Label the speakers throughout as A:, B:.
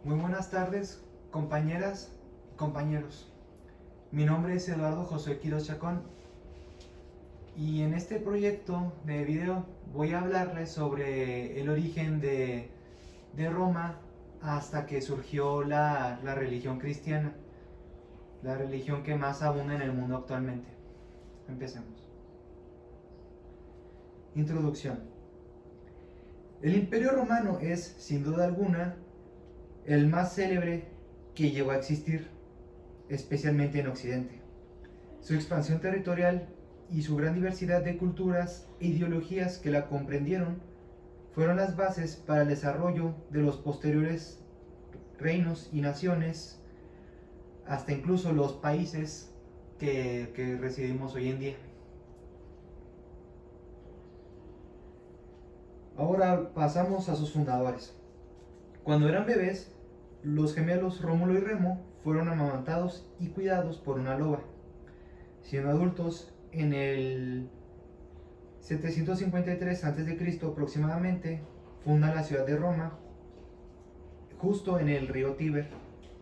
A: Muy buenas tardes, compañeras y compañeros. Mi nombre es Eduardo José Quiroz Chacón y en este proyecto de video voy a hablarles sobre el origen de Roma hasta que surgió la religión cristiana, la religión que más abunda en el mundo actualmente. Empecemos. Introducción. El Imperio Romano es, sin duda alguna, el más célebre que llegó a existir, especialmente en Occidente. Su expansión territorial y su gran diversidad de culturas e ideologías que la comprendieron fueron las bases para el desarrollo de los posteriores reinos y naciones, hasta incluso los países que residimos hoy en día. Ahora pasamos a sus fundadores. Cuando eran bebés, los gemelos Rómulo y Remo fueron amamantados y cuidados por una loba. Siendo adultos, en el 753 a.C. aproximadamente, fundan la ciudad de Roma, justo en el río Tíber,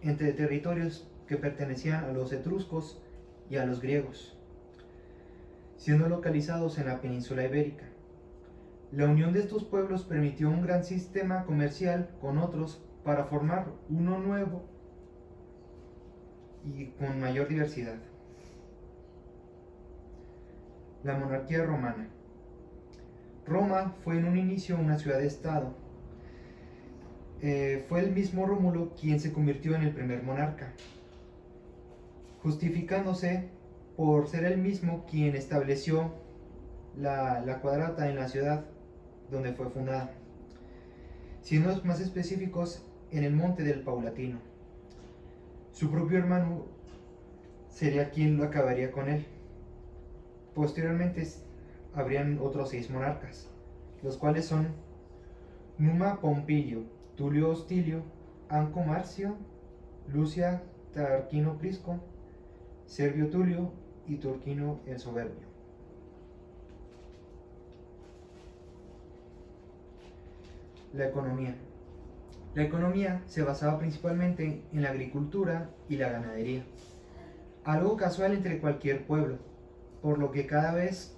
A: entre territorios que pertenecían a los etruscos y a los griegos, siendo localizados en la península ibérica. La unión de estos pueblos permitió un gran sistema comercial con otros para formar uno nuevo y con mayor diversidad. La monarquía romana. Roma fue en un inicio una ciudad-estado. Fue el mismo Rómulo quien se convirtió en el primer monarca, justificándose por ser el mismo quien estableció la cuadrata en la ciudad donde fue fundada, siendo más específicos en el monte del Paulatino. Su propio hermano sería quien lo acabaría con él. Posteriormente habrían otros 6 monarcas, los cuales son Numa Pompilio, Tulio Hostilio, Anco Marcio, Lucia Tarquino Prisco, Servio Tulio y Turquino el Soberbio. La economía. La economía se basaba principalmente en la agricultura y la ganadería, algo casual entre cualquier pueblo, por lo que cada vez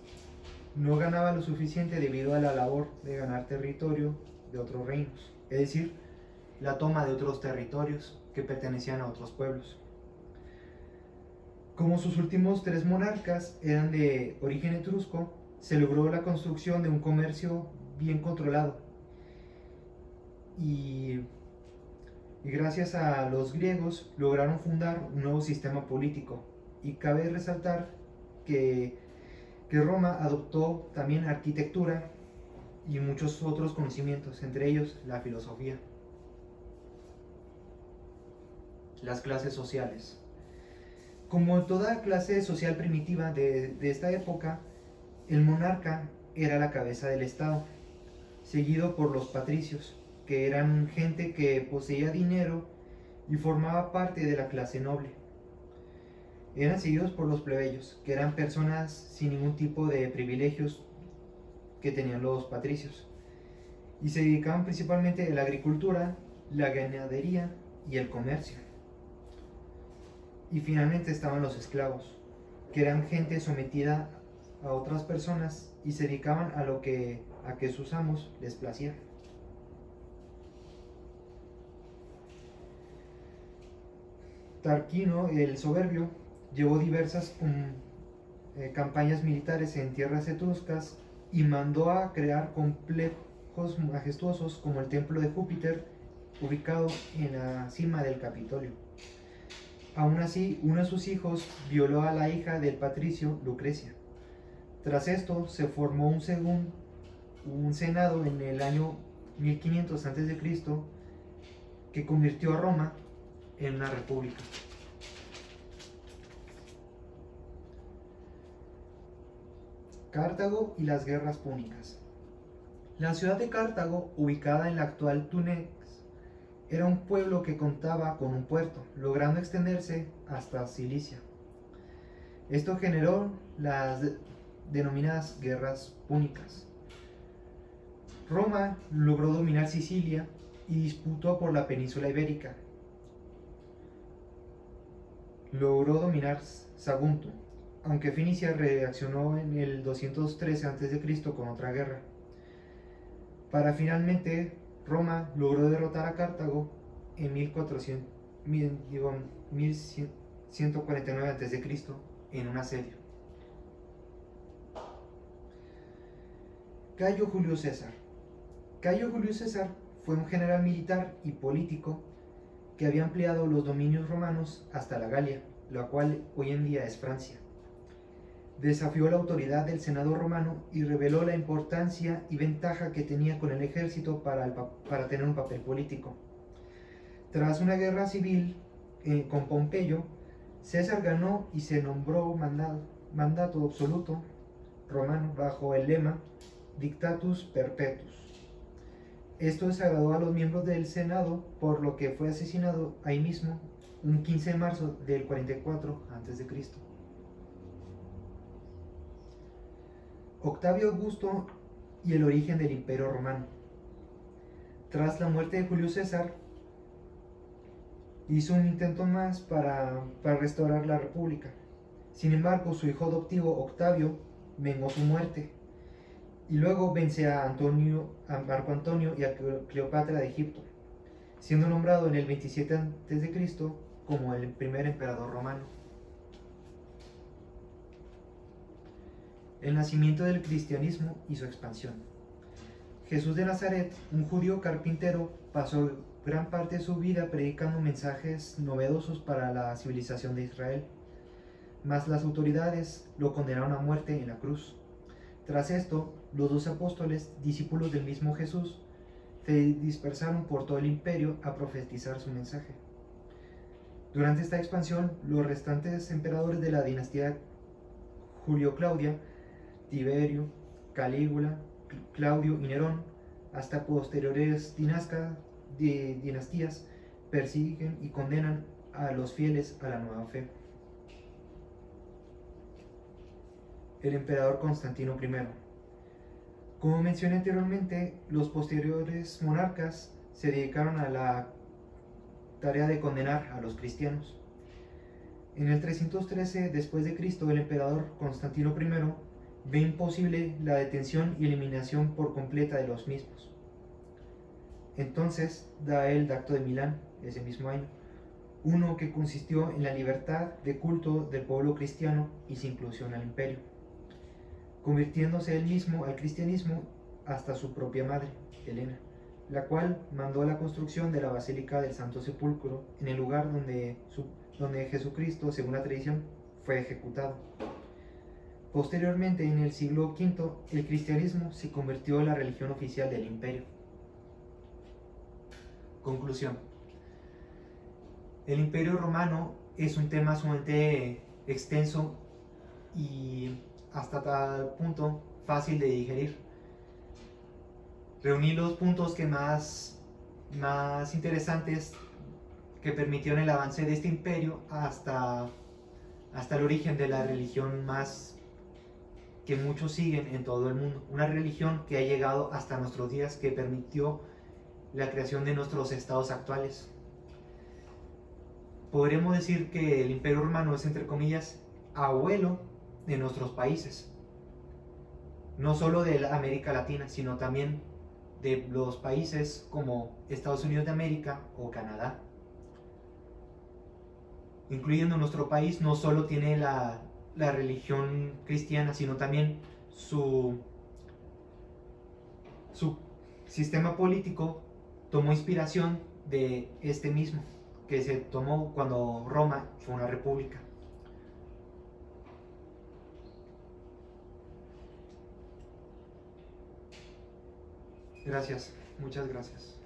A: no ganaba lo suficiente debido a la labor de ganar territorio de otros reinos, es decir, la toma de otros territorios que pertenecían a otros pueblos. Como sus últimos 3 monarcas eran de origen etrusco, se logró la construcción de un comercio bien controlado y gracias a los griegos lograron fundar un nuevo sistema político. Y cabe resaltar que Roma adoptó también arquitectura y muchos otros conocimientos, entre ellos la filosofía. Las clases sociales. Como toda clase social primitiva de esta época, el monarca era la cabeza del estado, seguido por los patricios, que eran gente que poseía dinero y formaba parte de la clase noble. Eran seguidos por los plebeyos, que eran personas sin ningún tipo de privilegios que tenían los patricios, y se dedicaban principalmente a la agricultura, la ganadería y el comercio. Y finalmente estaban los esclavos, que eran gente sometida a otras personas y se dedicaban a que sus amos les placía. Tarquino el Soberbio llevó diversas campañas militares en tierras etruscas y mandó a crear complejos majestuosos como el templo de Júpiter, ubicado en la cima del Capitolio. Aún así, uno de sus hijos violó a la hija del patricio, Lucrecia. Tras esto, se formó un senado en el año 1500 a.C. que convirtió a Roma en una república. Cartago y las guerras púnicas. La ciudad de Cartago, ubicada en la actual Túnez, era un pueblo que contaba con un puerto, logrando extenderse hasta Cilicia. Esto generó las denominadas guerras púnicas. Roma logró dominar Sicilia y disputó por la península ibérica. Logró dominar Sagunto, aunque Fenicia reaccionó en el 213 a.C. con otra guerra. Para finalmente Roma logró derrotar a Cartago en 1149 a.C. en un asedio. Cayo Julio César. Cayo Julio César fue un general militar y político que había ampliado los dominios romanos hasta la Galia, la cual hoy en día es Francia. Desafió la autoridad del Senado romano y reveló la importancia y ventaja que tenía con el ejército para tener un papel político. Tras una guerra civil con Pompeyo, César ganó y se nombró mandato absoluto romano bajo el lema Dictatus Perpetuus. Esto desagradó a los miembros del Senado, por lo que fue asesinado ahí mismo un 15 de marzo del 44 a.C. Octavio Augusto y el origen del Imperio Romano. Tras la muerte de Julio César, hizo un intento más para restaurar la República. Sin embargo, su hijo adoptivo Octavio vengó su muerte y luego vence a Marco Antonio y a Cleopatra de Egipto, siendo nombrado en el 27 a.C. como el primer emperador romano. El nacimiento del cristianismo y su expansión. Jesús de Nazaret, un judío carpintero, pasó gran parte de su vida predicando mensajes novedosos para la civilización de Israel, mas las autoridades lo condenaron a muerte en la cruz. Tras esto, los 12 apóstoles, discípulos del mismo Jesús, se dispersaron por todo el imperio a profetizar su mensaje. Durante esta expansión, los restantes emperadores de la dinastía Julio-Claudia, Tiberio, Calígula, Claudio y Nerón, hasta posteriores dinastías, persiguen y condenan a los fieles a la nueva fe. El emperador Constantino I. Como mencioné anteriormente, los posteriores monarcas se dedicaron a la tarea de condenar a los cristianos. En el 313 después de Cristo, el emperador Constantino I ve imposible la detención y eliminación por completa de los mismos. Entonces da el Dacto de Milán ese mismo año, uno que consistió en la libertad de culto del pueblo cristiano y su inclusión al imperio, convirtiéndose él mismo al cristianismo hasta su propia madre, Helena, la cual mandó la construcción de la Basílica del Santo Sepulcro en el lugar donde Jesucristo, según la tradición, fue ejecutado. Posteriormente, en el siglo V, el cristianismo se convirtió en la religión oficial del imperio. Conclusión. El imperio romano es un tema sumamente extenso y hasta tal punto fácil de digerir. Reuní los puntos que más interesantes que permitieron el avance de este imperio hasta el origen de la religión más que muchos siguen en todo el mundo, una religión que ha llegado hasta nuestros días, que permitió la creación de nuestros estados actuales. Podríamos decir que el Imperio Romano es, entre comillas, abuelo de nuestros países, no solo de la América Latina, sino también de los países como Estados Unidos de América o Canadá. Incluyendo nuestro país, no solo tiene la religión cristiana, sino también su sistema político tomó inspiración de este mismo, que se tomó cuando Roma fue una república. Gracias, muchas gracias.